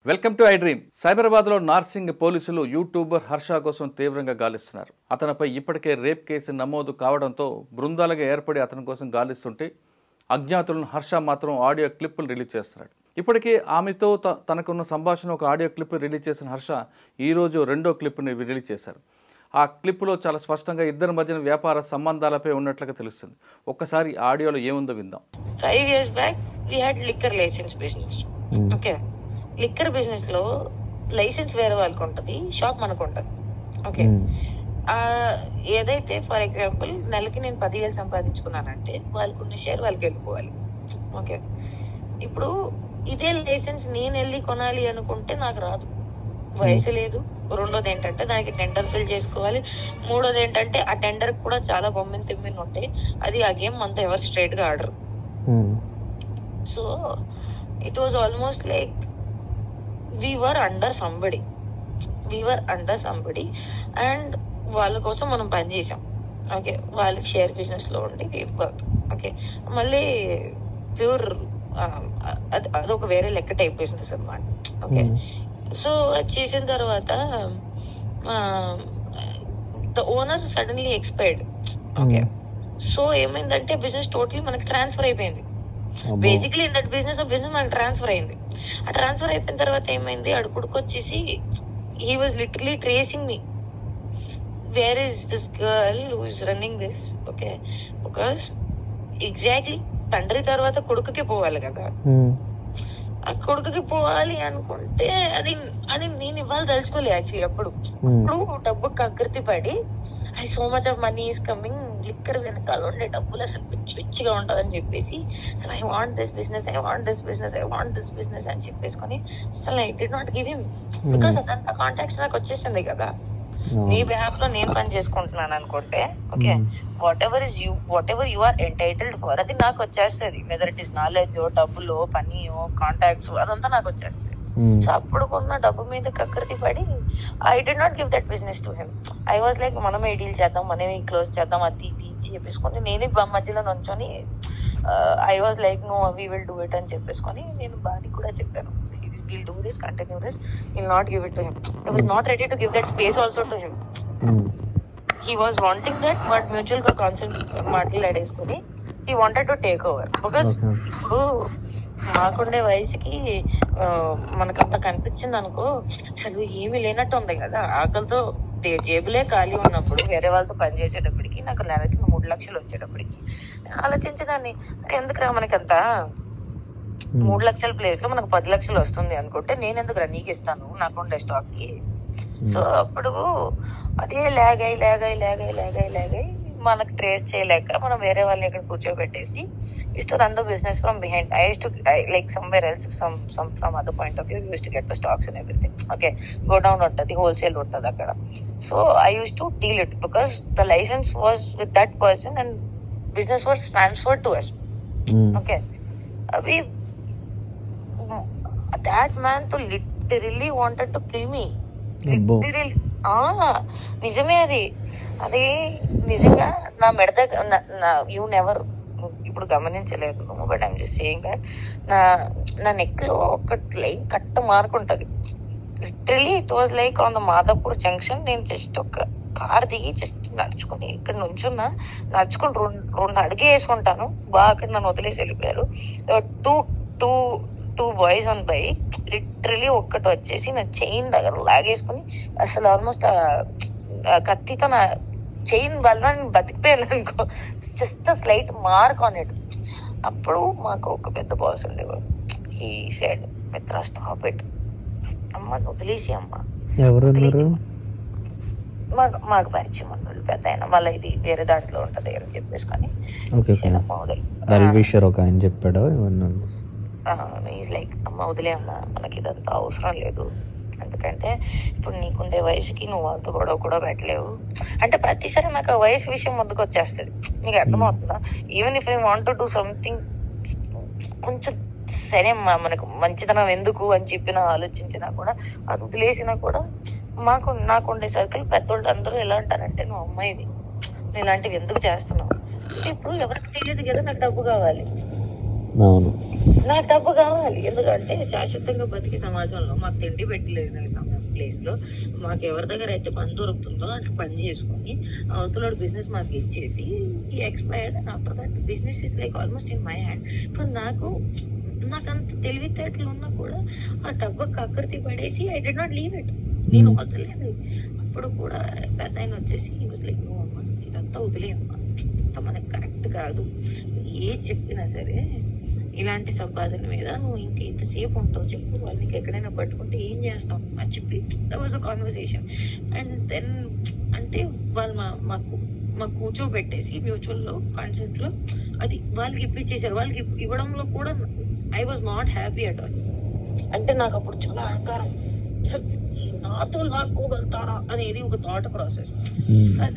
Welcome to iDream. సైబరాబాద్లో నార్సింగ్ పోలీసులు YouTuber Harsha కోసం తీవ్రంగా గాలిస్తున్నారు. అతనిపై ఇప్పటికే రేప్ కేసు నమోదు కావడంతో బృందాలుగా ఏర్పడి అతని కోసం గాలిస్తుంటే అజ్ఞాతులను హర్ష మాత్రం ఆడియో క్లిప్పులు రిలీజ్ చేస్తున్నాడు. ఇప్పటికే ఆమెతో తనకున్న సంభాషణ ఒక ఆడియో క్లిప్ రిలీజ్ చేసిన హర్ష ఈరోజు రెండో క్లిప్ని రిలీజ్ చేశారు. ఆ క్లిప్లో చాలా స్పష్టంగా ఇద్దరి మధ్యన వ్యాపార సంబంధాలపై ఉన్నట్లుగా తెలుస్తుంది. ఒక్కసారి ఆడియోలో ఏముందో విందాం. 5 years back we had liquor license business. Okay. Liquor business లో లైసెన్స్ వేరే వాళ్ళకి ఉంటది, షాప్ మనకు ఉంటది. ఓకే, ఏదైతే ఫర్ ఎగ్జాంపుల్ నెలకి నేను 10,000 సంపాదించుకున్నానంటే వాళ్ళకు ఉన్న షేర్ వాళ్ళకి వెళ్ళిపోవాలి. ఓకే, ఇప్పుడు ఇదే లైసెన్స్ నేను వెళ్ళి కొనాలి అనుకుంటే నాకు రాదు, వయసు లేదు. రెండోది ఏంటంటే దానికి టెండర్ ఫిల్ చేసుకోవాలి. మూడోది ఏంటంటే ఆ టెండర్ కూడా చాలా బొమ్మిన తిమ్మిన ఉంటాయి. అది ఆ గేమ్ అంతా ఎవరు స్ట్రైట్ గా ఆడరు. So it was almost like we were under somebody and వాళ్ళ కోసం మనం పని చేసాం. ఓకే, వాళ్ళకి షేర్ బిజినెస్ లో ఉండి ఓకే, మళ్ళీ ప్యూర్ అదొక వేరే లెక్క టైప్ బిజినెస్ అన్నమాట. ఓకే, సో అది చేసిన తర్వాత the owner suddenly expired. Okay, so ఏమైందంటే బిజినెస్ టోటలీ మనకి ట్రాన్స్ఫర్ అయిపోయింది. బేసిక్లీ ఇన్ దట్ బిజినెస్ మనకి ట్రాన్స్ఫర్ అయింది. ఆ ట్రాన్స్ఫర్ అయిపోయిన తర్వాత ఏమైంది, ఆడు కొడుకు వచ్చేసి he was literally tracing me, where is this girl who is running this. Okay, because exactly తండ్రి తర్వాత కొడుకుకి పోవాలి కదా. ఆ కొడుకుకి పోవాలి అనుకుంటే అది అది నేను ఇవ్వాలి తలుచుకోలే యాక్చువల్లీ. అప్పుడు డబ్బు కకృతి పడి I so much of money is coming, liquor వెనకాల ఉండే డబ్బులు అసలు పిచ్చి పిచ్చిగా ఉంటదని చెప్పేసి అసలు ఐ వాంట్ దిస్ బిజినెస్ అని చెప్పేసుకొని అసలు I did not give him, because అదంతా కాంటాక్ట్స్ నాకు వచ్చేసింది కదా. నీ బిహాఫ్ లో నేను పని చేసుకుంటున్నాను అనుకుంటే okay, whatever you are entitled for అది నాకు వచ్చేస్తుంది. వెదర్ ఇట్ ఈస్ నాలెడ్జ్, డబ్బులో, పని, కాంటాక్ట్స్, అదంతా నాకు వచ్చేస్తుంది. సో అప్పుడు కొన్న డబ్బు మీద కకృతి పడి I did not give that business to him. I was like మనమే డీల్ చేద్దాం, మనమే క్లోజ్ చేద్దాం, అది తీసి చెప్పేసుకొని నేనే మధ్యలో నుంచొని I was like no we will do it అని చెప్పేసుకొని నేను బాడీ కూడా చెప్పాను, we'll do this, continue this, we'll not give it to him. I was not ready to give that space also to him. He was wanting that, but mutual ka consent మాట్లాడేసుకొని he wanted to take over, because ఇప్పుడు మాకుండే వయసుకి మనకంత కనిపించింది అనుకో అసలు ఏమీ లేనట్టు ఉంది కదా. ఆకలితో జేబులే ఖాళీ ఉన్నప్పుడు వేరే వాళ్ళతో పని చేసేటప్పటికి నాకు నెలకి 3 లక్షలు వచ్చేటప్పటికి ఆలోచించేదాన్ని, ఎందుకురా మనకంత 3 లక్షల ప్లేస్ లో మనకు 10 లక్షలు వస్తుంది అనుకుంటే నేను ఎందుకు నీకు ఇస్తాను నాకుండే స్టాక్ కి. సో అప్పుడు అదే లాగ్ మనకు ట్రేస్ చేయలేక మనం వేరే వాళ్ళని ఇక్కడ కూర్చోబెట్టేసి use to run the business from behind. I use to like somewhere else some from other point of view use to get the stocks and everything. Okay, go down ఉంటుంది, wholesale ఉంటుంది అక్కడ. So I use to deal it because the licence was with that person and business was transferred to us. ఓకే, అవి that man to literally wanted to kill me. Literally. నిజమే అది నిజంగా నా మెడద you never ఇప్పుడు గమనించలేదు, but I'm just saying that నా neck లో ఒక లైన్ కట్ట మార్క్ ఉంటది. Literally it was like on the Madhapur junction. నేను జస్ట్ ఒక కార్ దిగి జస్ట్ నడుచుకుని ఇక్కడ నుంచున్నా, నడుచుకుని 2 అడుగు వేసుకుంటాను, బాగా అక్కడ నన్ను వదిలేసి వెళ్ళిపోయారు. Two boys on bike, literally ఒక్కటి వచ్చేసి నా చైన్ దగ్గర లాగేసుకుని అసలు ఆల్మోస్ట్ కత్తితో నా చైన్ వల్ల నేను బతికిపోయాను అనుకో, just slight mark on it. అప్పుడు మాకు ఒక పెద్ద బాస్ ఉండేవాడు, హీ సెడ్ మిత్ర స్టాప్ ఇట్, అమ్మ వదిలేసి అమ్మ. మాకు పరిచయం అన్నాడు పెద్ద ఆయన, మళ్ళీ ఇది వేరే దాంట్లో ఉంటది అని చెప్పేసుకొని ఈజ్ లైక్ అమ్మ వదిలే అమ్మ, మనకి ఇదంతా అవసరం లేదు, ఎందుకంటే ఇప్పుడు నీకుండే వయసుకి నువ్వు వాళ్ళతో గొడవ కూడా పెట్టలేవు అంటే ప్రతిసారి నాకు ఆ వయసు విషయం ముందుకు వచ్చేస్తుంది. నీకు అర్థమవుతుందా? Even if I want to do something కొంచెం సరే అమ్మా మనకు మంచితనం ఎందుకు అని చెప్పినా ఆలోచించినా కూడా అది వదిలేసినా కూడా నాకుండే సర్కిల్ పెద్దోళ్ళు అందరూ ఎలా అంటారంటే నువ్వు అమ్మాయివి, నువ్వు ఇలాంటివి ఎందుకు చేస్తున్నావు. ఇప్పుడు ఎవరికి తెలియదు కదా నాకు డబ్బు కావాలి, అవును. నాకు డబ్బు కావాలి, ఎందుకంటే శాశ్వతంగా బతికే సమాజంలో మాకు తిండి పెట్టలేదు ప్లేస్ లో మాకు ఎవరి దగ్గర అయితే పని దొరుకుతుందో అట్లా పని చేసుకొని అవతల బిజినెస్ మాకు ఇచ్చేసి expired and after that business is like almost in my hand. ఇప్పుడు నాకు అంత తెలివితేటలు ఉన్నా కూడా ఆ డబ్బు కకృతి పడేసి I did not leave it. నేను వదలేదు. అప్పుడు కూడా పెద్ద ఆయన వచ్చేసి లైక్ ఇదంతా వదిలేయమ్మా, ఇంత మనకి కరెక్ట్ కాదు, ఏ చెప్పినా సరే ఇలాంటి సంపాదన మీద నువ్వు ఇంక ఇంతసేపు ఉంటావు చెప్పు, వాళ్ళు నీకు ఎక్కడైనా పట్టుకుంటే ఏం చేస్తావు అని చెప్పి that was a conversation. And then అంటే వాళ్ళు మాకు కూర్చోబెట్టేసి మ్యూచువల్ లో కాన్సెప్ట్ లో అది వాళ్ళకి ఇప్పించేసారు. వాళ్ళకి ఇవ్వడంలో కూడా I was not happy at all. అంటే నాకు అప్పుడు చాలా అహంకారం, నాతో లాక్కోగలుగుతారా అనేది ఒక thought process.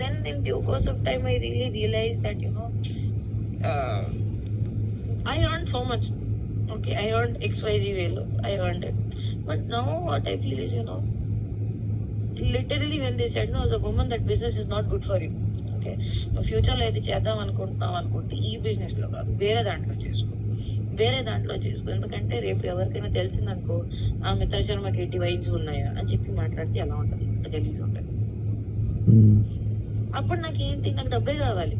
Then in due course of time I really realise that I earned so much. Okay, I earned XYZ value. I earned it. But now what I feel is, literally when they said, no, as a woman, that business is not good for you. Okay, future లో అయితే చేద్దాం అనుకుంటే ఈ business లో కాదు, వేరే దాంట్లో చేసుకో. ఎందుకంటే రేపు ఎవరికైనా తెలిసిందనుకో ఆ మిత్ర శర్మకి ఎట్టి వైన్స్ ఉన్నాయా అని చెప్పి మాట్లాడితే ఎలా ఉంటుంది, అంత గలీజ్ ఉంటుంది. అప్పుడు నాకు డబ్బే కావాలి.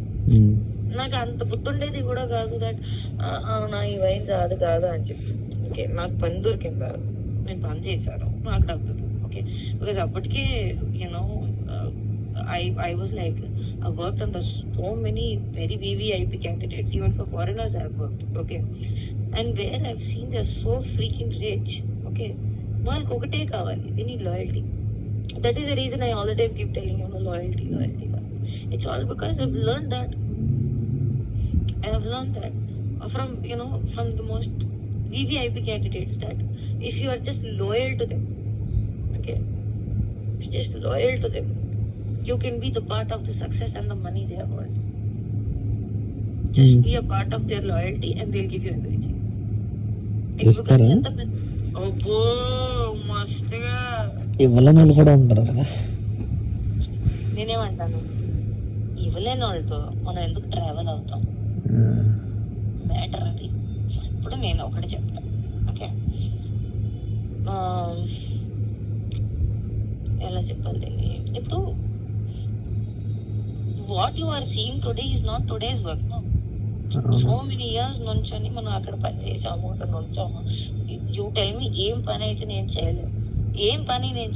నాకు అంత గుర్తుండేది కూడా కాదు దట్ అవునా ఈ వైన్స్ అది కాదు అని చెప్పి. ఓకే, నాకు పని దొరికింది, నేను పని చేశాను, నాకు డబ్బులు. ఓకే, బికాజ్ అప్పటికే I was like, I worked on so many very VVIP candidates, even for foreigners I have worked. Okay, and where I've seen they're so freaking rich. Okay, వాళ్ళకి ఒకటే కావాలి, they need loyalty. That is the reason I all the time keep telling loyalty. It's all because I've learned that from the most VVIP candidates, that if you are just loyal to them, okay, just loyal to them, you can be the part of the success and the money they have earned. Just be a part of their loyalty and they'll give you everything. అబ్బో మస్తుగా ఇవ్వలేని వాళ్ళు కూడా ఉంటారు కదా. నేనేమంటాను, ఇవ్వలేని వాళ్ళతో మనం ఎందుకు ట్రావెల్ అవుతాం, మ్యాటర్ అది. ఇప్పుడు నేను ఒకటి చెప్తాను. ఓకే, ఎలా చెప్పాలి దీన్ని, ఇప్పుడు what you are seeing today is not today's work. So many years నుంచొని మనం అక్కడ పని చేసాము, అక్కడ నుంచాము. యూ టెల్ మీ, ఏం పని నేను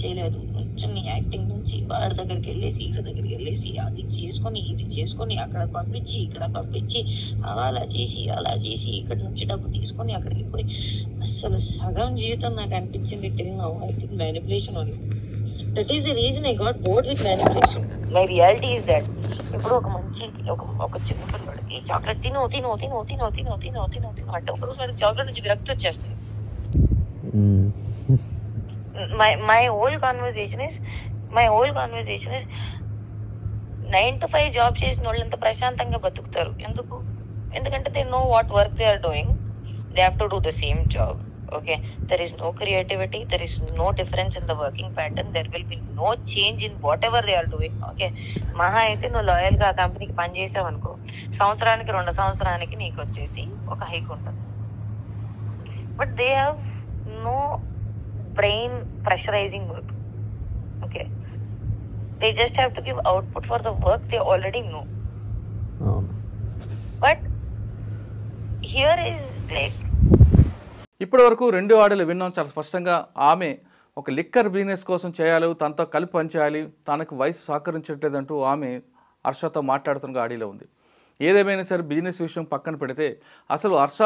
చేయలేదు. కొంచెం యాక్టింగ్ నుంచి వాడి దగ్గరికి వెళ్ళేసి వీళ్ళ దగ్గరికి వెళ్ళేసి అది చేసుకొని ఇది చేసుకొని అక్కడ పంపించి ఇక్కడ పంపించి అలా చేసి ఇక్కడ నుంచి డబ్బు తీసుకొని అక్కడికి పోయి అసలు సగం జీవితం నాకు అనిపించింది till now I did manipulation only. That is the reason I got bored with manipulation. My reality is that ఇప్పుడు ఒక చిన్న పిల్లవాడికి చాక్లెట్ తిను అంటే ఒకరోజు వాడికి చాక్లెట్ నుంచి విరక్తి వచ్చేస్తుంది. My whole conversation is 9 to 5 job చేసిన వాళ్ళు ఎంత ప్రశాంతంగా బతుకుతారు. ఎందుకంటే they know what work they are doing. They have to do the same job. Okay, there is no creativity, there is no difference in the working pattern, there will be no change in whatever they are doing. Okay, మహా అయితే నువ్వు loyal గా ఆ కంపెనీకి పని చేసావు అనుకో, సంవత్సరానికి 2 సంవత్సరానికి నీకు వచ్చేసి ఒక హైక్ ఉంటుంది. But they have no brain pressurizing work. Okay, they just have to give output for the work they already know. But here is like, ఇప్పటి వరకు 2 ఆడియోలు విన్నాం. చాలా స్పష్టంగా ఆమె ఒక లిక్కర్ బిజినెస్ కోసం చేయాలి, తనతో కలిపి పనిచేయాలి, తనకు వయసు సహకరించట్లేదంటూ ఆమె హర్షతో మాట్లాడుతున్న ఆడియోలో ఉంది. ఏదేమైనా సరే బిజినెస్ విషయం పక్కన పెడితే అసలు హర్ష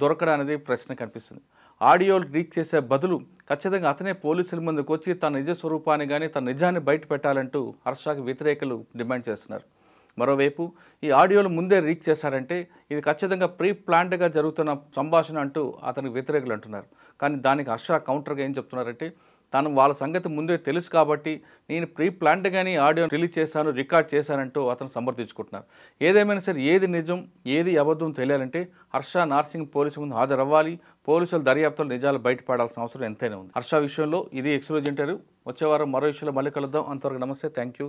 దొరకడా అనేది ప్రశ్న కనిపిస్తుంది. ఆడియోలు లీక్ చేసే బదులు ఖచ్చితంగా అతనే పోలీసుల ముందుకు వచ్చి తన నిజ స్వరూపాన్ని కానీ తన నిజాన్ని బయట పెట్టాలంటూ హర్షకి వ్యతిరేకులు డిమాండ్ చేస్తున్నారు. మరోవైపు ఈ ఆడియోలు ముందే లీక్ చేశారంటే ఇది ఖచ్చితంగా ప్రీ ప్లాన్డ్గా జరుగుతున్న సంభాషణ అంటూ అతనికి వ్యతిరేకులు అంటున్నారు. కానీ దానికి హర్ష కౌంటర్గా ఏం చెప్తున్నారంటే తను వాళ్ళ సంగతి ముందే తెలుసు కాబట్టి నేను ప్రీ ప్లాన్డ్గానే ఆడియో రిలీజ్ చేశాను, రికార్డ్ చేశానంటూ అతను సమర్థించుకుంటున్నారు. ఏదేమైనా సరే ఏది నిజం ఏది అబద్ధం తెలియాలంటే హర్ష నార్సింగ్ పోలీసు ముందు హాజరవ్వాలి. పోలీసుల దర్యాప్తులు నిజాలు బయటపడాల్సిన అవసరం ఎంతైనా ఉంది. హర్ష విషయంలో ఇది ఎక్స్క్లూజివ్ ఇంటర్వ్యూ. వచ్చే వారం మరో విషయంలో మళ్ళీ కలుద్దాం. అంతవరకు నమస్తే, థ్యాంక్ యూ.